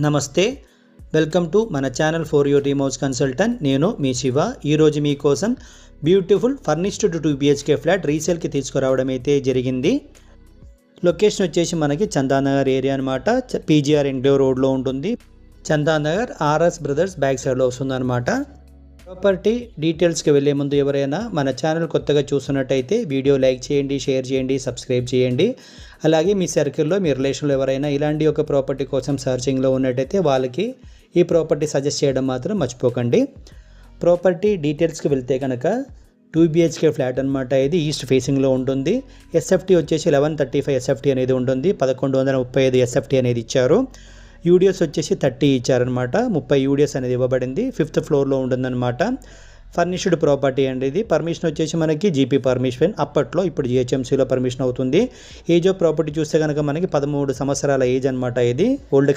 నమస్తే, welcome to మన channel for your dream house consultant. నేను మీ శివ. ఈరోజు మీకోసం బ్యూటిఫుల్ ఫర్నిష్డ్ 2 BHK ఫ్లాట్ రీసేల్కి తీసుకురావడం అయితే జరిగింది. లొకేషన్ వచ్చేసి మనకి చందానగర్ ఏరియా అనమాట. PGR ఇండో రోడ్లో ఉంటుంది. చందానగర్ RS బ్రదర్స్ బ్యాక్ సైడ్లో వస్తుందన్నమాట. ప్రాపర్టీ డీటెయిల్స్కి వెళ్ళే ముందు ఎవరైనా మన ఛానల్ కొత్తగా చూస్తున్నట్టయితే వీడియో లైక్ చేయండి, షేర్ చేయండి, సబ్స్క్రైబ్ చేయండి. అలాగే మీ సర్కిల్లో మీ రిలేషన్లో ఎవరైనా ఇలాంటి ఒక ప్రాపర్టీ కోసం సర్చింగ్లో ఉన్నట్టయితే వాళ్ళకి ఈ ప్రాపర్టీ సజెస్ట్ చేయడం మాత్రం మర్చిపోకండి. ప్రాపర్టీ డీటెయిల్స్కి వెళ్తే కనుక 2 BHK ఫ్లాట్ అనమాట. ఇది ఈస్ట్ ఫేసింగ్లో ఉంటుంది. SFT వచ్చేసి 1135 SFT అనేది ఉంటుంది. 1135 SFT అనేది ఇచ్చారు. యూడిఎస్ వచ్చేసి 30 ఇచ్చారనమాట. 30 యూడిఎస్ అనేది ఇవ్వబడింది. 5th ఫ్లోర్లో ఉంటుందన్నమాట. ఫర్నిష్డ్ ప్రాపర్టీ అండి ఇది. పర్మిషన్ వచ్చేసి మనకి GP పర్మిషన్ అప్పట్లో, ఇప్పుడు GHMCలో పర్మిషన్ అవుతుంది. ఏజ్ ఆఫ్ ప్రాపర్టీ చూస్తే కనుక మనకి 13 సంవత్సరాల ఏజ్ అనమాట. ఇది ఓల్డ్